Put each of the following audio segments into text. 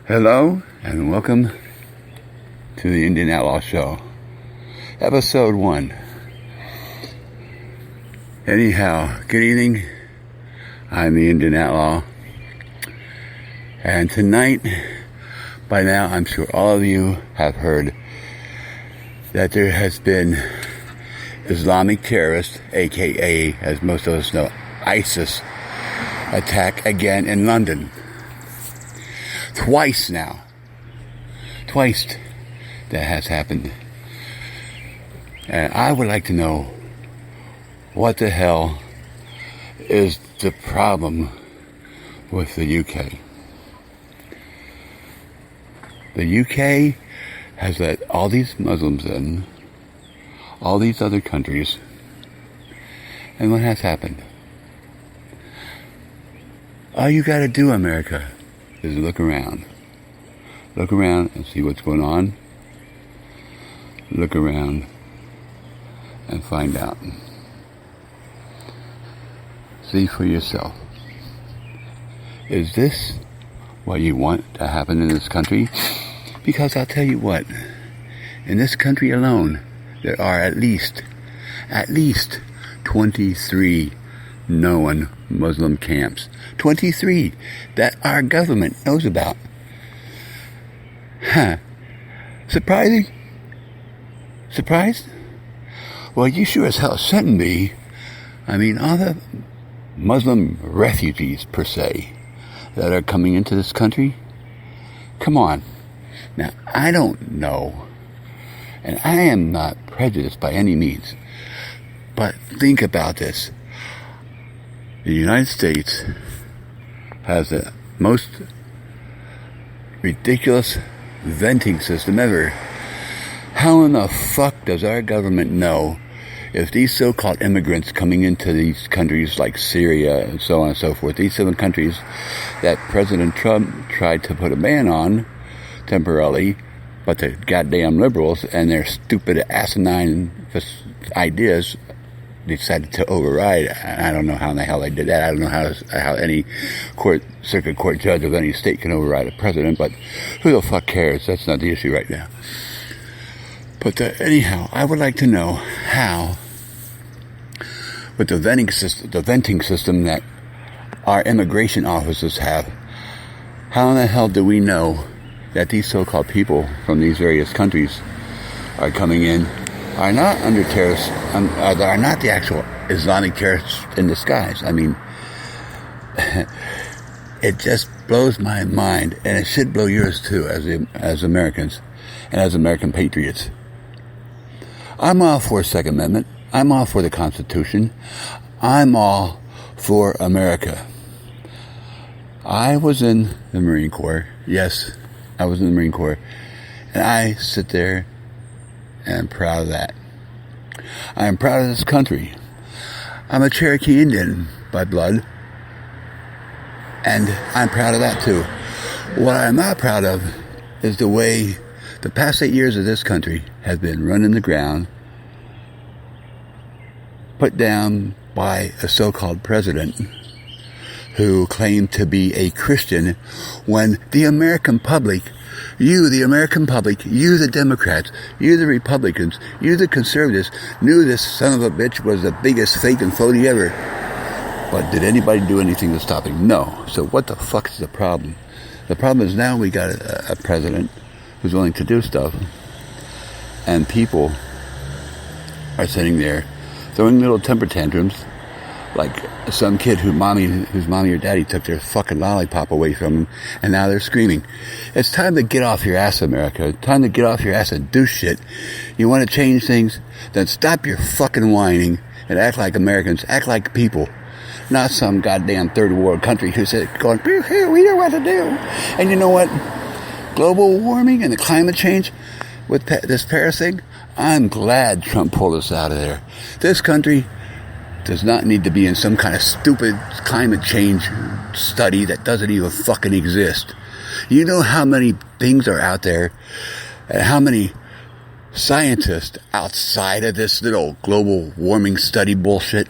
Hello, and welcome to the Indian Outlaw Show, Episode 1. Anyhow, good evening. I'm the Indian Outlaw. And tonight, by now, I'm sure all of you have heard that there has been Islamic terrorists, aka, as most of us know, ISIS, attack again in London. Twice now. Twice that has happened. And I would like to know what the hell is the problem with the UK. The UK has let all these Muslims in, all these other countries, and what has happened? All you gotta do, America, is look around. Look around and see what's going on. Look around and find out. See for yourself. Is this what you want to happen in this country? Because I'll tell you what, in this country alone, there are at least 23 known Muslim camps. 23 that our government knows about. Huh. Surprising? Surprised? Well, you sure as hell shouldn't be. I mean, all the Muslim refugees, per se, that are coming into this country. Come on. Now, I don't know, and I am not prejudiced by any means, but think about this. The United States has the most ridiculous venting system ever. How in the fuck does our government know if these so-called immigrants coming into these countries like Syria and so on and so forth, these 7 countries that President Trump tried to put a ban on temporarily, but the goddamn liberals and their stupid asinine ideas decided to override. I don't know how in the hell they did that. I don't know how any circuit court judge of any state can override a president, but who the fuck cares? That's not the issue right now. But anyhow, I would like to know how, with the venting system that our immigration officers have, how in the hell do we know that these so-called people from these various countries are coming in, are not under terrorists, are not the actual Islamic terrorists in disguise? I mean, it just blows my mind, and it should blow yours too, as Americans and as American patriots. I'm all for Second Amendment. I'm all for the Constitution. I'm all for America. I was in the Marine Corps. Yes, I was in the Marine Corps. And I sit there and I'm proud of that. I am proud of this country. I'm a Cherokee Indian by blood. And I'm proud of that too. What I'm not proud of is the way the past 8 years of this country have been run in the ground, put down by a so-called president who claimed to be a Christian, when the American public, you the Democrats, you the Republicans, you the conservatives, knew this son of a bitch was the biggest fake and phony ever. But did anybody do anything to stop him? No. So what the fuck is the problem? The problem is now we got a president who's willing to do stuff, and people are sitting there throwing little temper tantrums like some kid whose mommy or daddy took their fucking lollipop away from them, and now they're screaming. It's time to get off your ass, America. Time to get off your ass and do shit. You want to change things? Then stop your fucking whining and act like Americans. Act like people. Not some goddamn third world country who's going, here, we know what to do. And you know what? Global warming and the climate change with this Paris thing, I'm glad Trump pulled us out of there. This country does not need to be in some kind of stupid climate change study that doesn't even fucking exist. You know how many things are out there and how many scientists outside of this little global warming study bullshit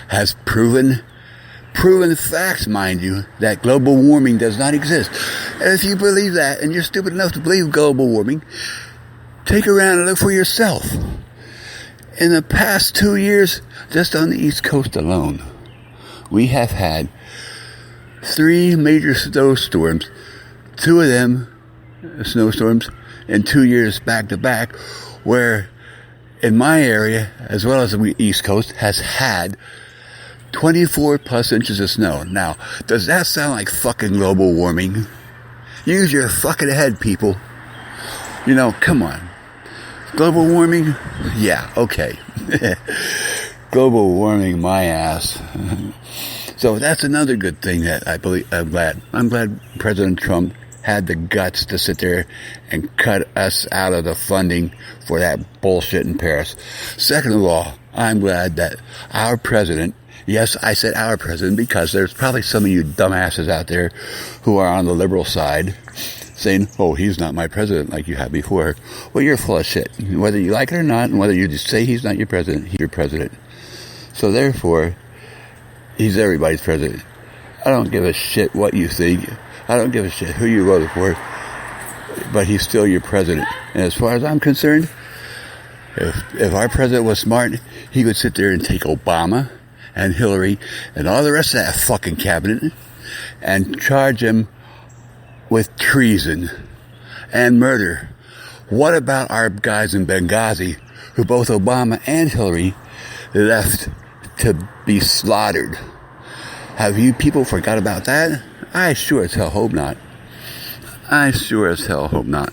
has proven proven facts, mind you, that global warming does not exist. And if you believe that, and you're stupid enough to believe global warming, take around and look for yourself. In the past 2 years, just on the East Coast alone, we have had 3 major snowstorms, 2 of them snowstorms in 2 years back to back, where in my area, as well as the East Coast, has had 24 plus inches of snow. Now, does that sound like fucking global warming? Use your fucking head, people. You know, come on. Global warming? Yeah, okay. Global warming, my ass. So that's another good thing that I'm glad President Trump had the guts to sit there and cut us out of the funding for that bullshit in Paris. Second of all, I'm glad that our president, yes, I said our president because there's probably some of you dumbasses out there who are on the liberal side saying, oh, he's not my president like you have before. Well, you're full of shit. Whether you like it or not, and whether you just say he's not your president, he's your president. So therefore, he's everybody's president. I don't give a shit what you think. I don't give a shit who you voted for. But he's still your president. And as far as I'm concerned, if our president was smart, he would sit there and take Obama and Hillary and all the rest of that fucking cabinet and charge him with treason and murder. What about our guys in Benghazi who both Obama and Hillary left to be slaughtered? Have you people forgot about that? I sure as hell hope not. I sure as hell hope not.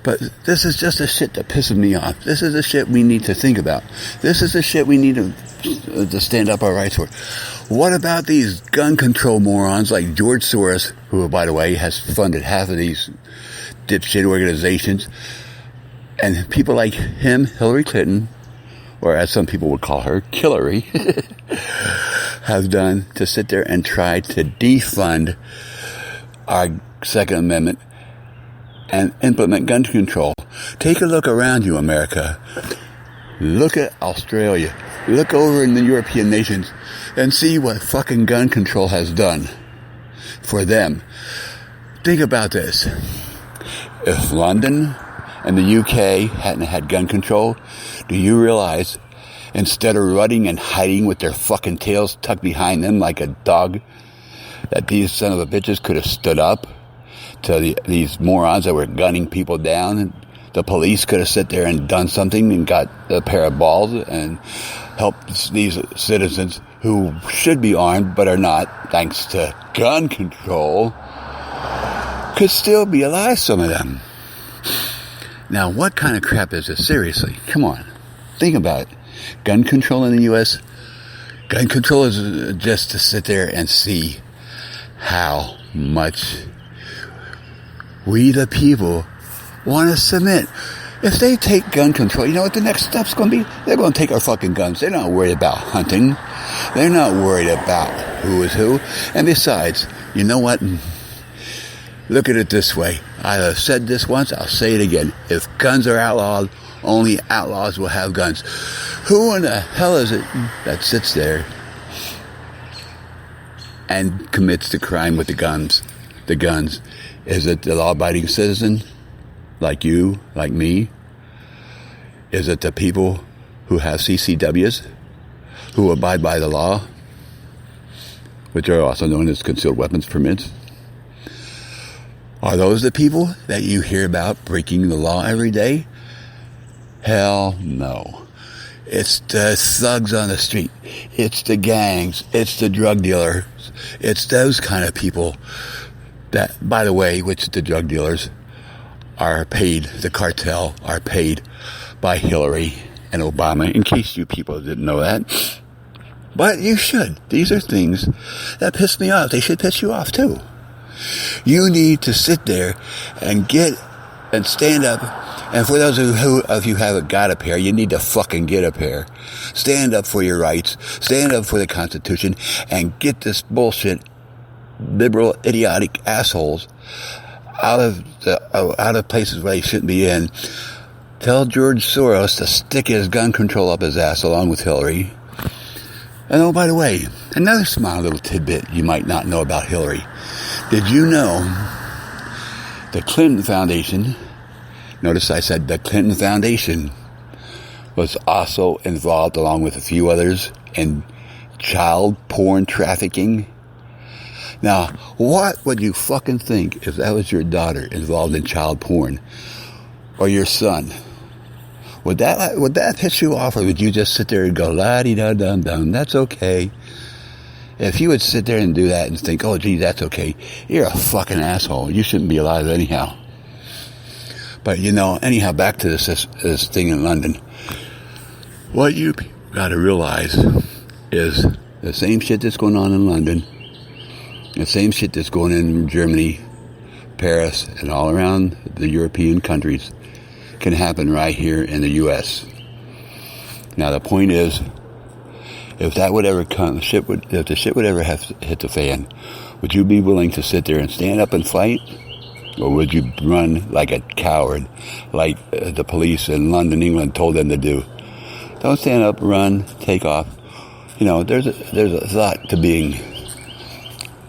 But this is just the shit that pisses me off. This is the shit we need to think about. This is the shit we need to stand up our rights for. What about these gun control morons like George Soros, who, by the way, has funded half of these dipshit organizations, and people like him, Hillary Clinton, or as some people would call her, Killary, have done to sit there and try to defund our Second Amendment and implement gun control. Take a look around you, America. Look at Australia. Look over in the European nations and see what fucking gun control has done for them. Think about this. If London and the UK hadn't had gun control, do you realize instead of running and hiding with their fucking tails tucked behind them like a dog, that these son of a bitches could have stood up to these morons that were gunning people down? The police could have sit there and done something and got a pair of balls and helped these citizens who should be armed but are not, thanks to gun control, could still be alive, some of them. Now, what kind of crap is this? Seriously, come on. Think about it. Gun control in the U.S., gun control is just to sit there and see how much we, the people, want to submit. If they take gun control, you know what the next step's going to be? They're going to take our fucking guns. They're not worried about hunting. They're not worried about who is who. And besides, you know what? Look at it this way. I've said this once, I'll say it again. If guns are outlawed, only outlaws will have guns. Who in the hell is it that sits there and commits the crime with the guns? The guns. Is it the law-abiding citizen? Like you, like me? Is it the people who have CCWs, who abide by the law, which are also known as concealed weapons permits? Are those the people that you hear about breaking the law every day? Hell no. It's the thugs on the street. It's the gangs. It's the drug dealers. It's those kind of people that, by the way, which the drug dealers are paid, the cartel are paid by Hillary and Obama, in case you people didn't know that. But you should. These are things that piss me off. They should piss you off too. You need to sit there and stand up. And for those of you who haven't got a pair, you need to fucking get a pair. Stand up for your rights. Stand up for the Constitution and get this bullshit, liberal, idiotic assholes out of places where they shouldn't be in. Tell George Soros to stick his gun control up his ass along with Hillary. And oh, by the way, another small little tidbit you might not know about Hillary. Did you know the Clinton Foundation, notice I said the Clinton Foundation, was also involved, along with a few others, in child porn trafficking? Now, what would you fucking think if that was your daughter involved in child porn? Or your son? Would that piss you off, or would you just sit there and go, la-di-da-dum-dum, that's okay? If you would sit there and do that and think, oh, gee, that's okay, you're a fucking asshole. You shouldn't be alive anyhow. But, anyhow, back to this thing in London. What you got to realize is the same shit that's going on in London, the same shit that's going on in Germany, Paris, and all around the European countries can happen right here in the U.S. Now, the point is, if that would ever come, if the shit would ever have hit the fan, would you be willing to sit there and stand up and fight? Or would you run like a coward, like the police in London, England told them to do? Don't stand up, run, take off. There's a thought to being.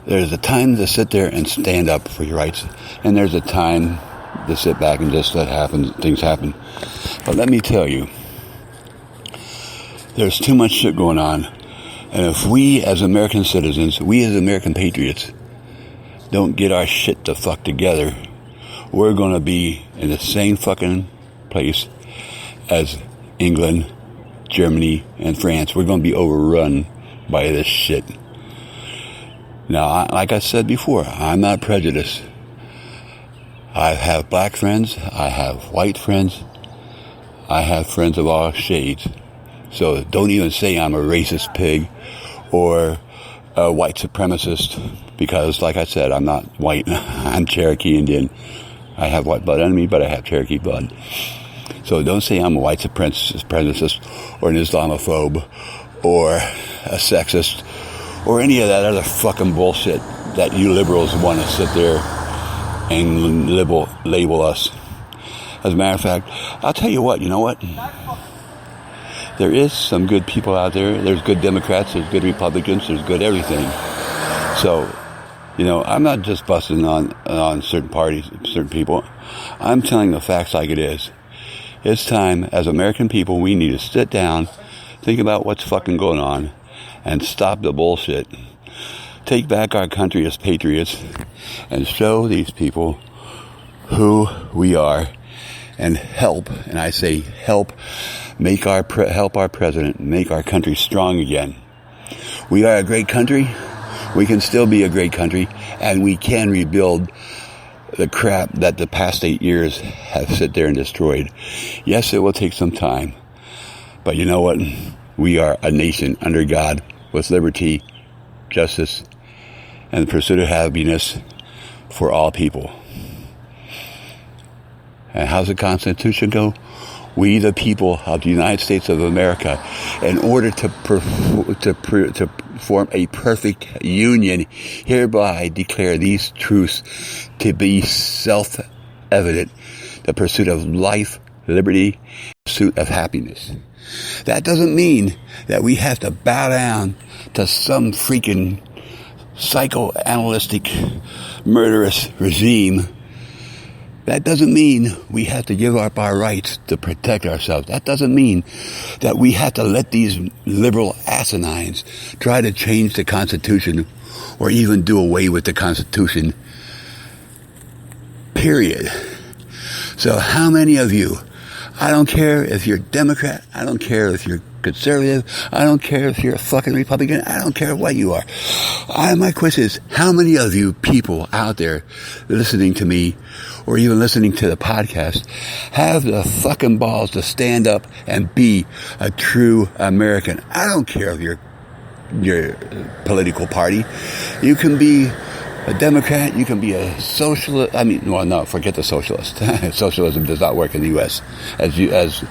There's a time to sit there and stand up for your rights, and there's a time to sit back and just let things happen. But let me tell you, there's too much shit going on, and if we as American citizens, we as American patriots, don't get our shit the fuck together, we're gonna be in the same fucking place as England, Germany, and France. We're gonna be overrun by this shit. Now, like I said before, I'm not prejudiced. I have black friends, I have white friends, I have friends of all shades. So don't even say I'm a racist pig or a white supremacist, because like I said, I'm not white. I'm Cherokee Indian. I have white blood in me, but I have Cherokee blood. So don't say I'm a white supremacist or an Islamophobe or a sexist or any of that other fucking bullshit that you liberals want to sit there and label us. As a matter of fact, I'll tell you what, you know what? There is some good people out there. There's good Democrats, there's good Republicans, there's good everything. So, I'm not just busting on certain parties, certain people. I'm telling the facts like it is. It's time, as American people, we need to sit down, think about what's fucking going on, and stop the bullshit. Take back our country as patriots and show these people who we are, and help, and I say help, help our president make our country strong again. We are a great country. We can still be a great country, and we can rebuild the crap that the past 8 years have sit there and destroyed. Yes, it will take some time, but you know what? We are a nation under God with liberty, justice, and the pursuit of happiness for all people. And how's the Constitution go? We, the people of the United States of America, in order to form a perfect union, hereby declare these truths to be self-evident: the pursuit of life, liberty, pursuit of happiness. That doesn't mean that we have to bow down to some freaking psychoanalytic, murderous regime. That doesn't mean we have to give up our rights to protect ourselves. That doesn't mean that we have to let these liberal asinines try to change the Constitution or even do away with the Constitution. Period. So how many of you, I don't care if you're Democrat, I don't care if you're conservative, I don't care if you're a fucking Republican, I don't care what you are. My question is, how many of you people out there listening to me or even listening to the podcast have the fucking balls to stand up and be a true American? I don't care if you're your political party. You can be a Democrat, you can be a socialist. Forget the socialist. Socialism does not work in the U.S. as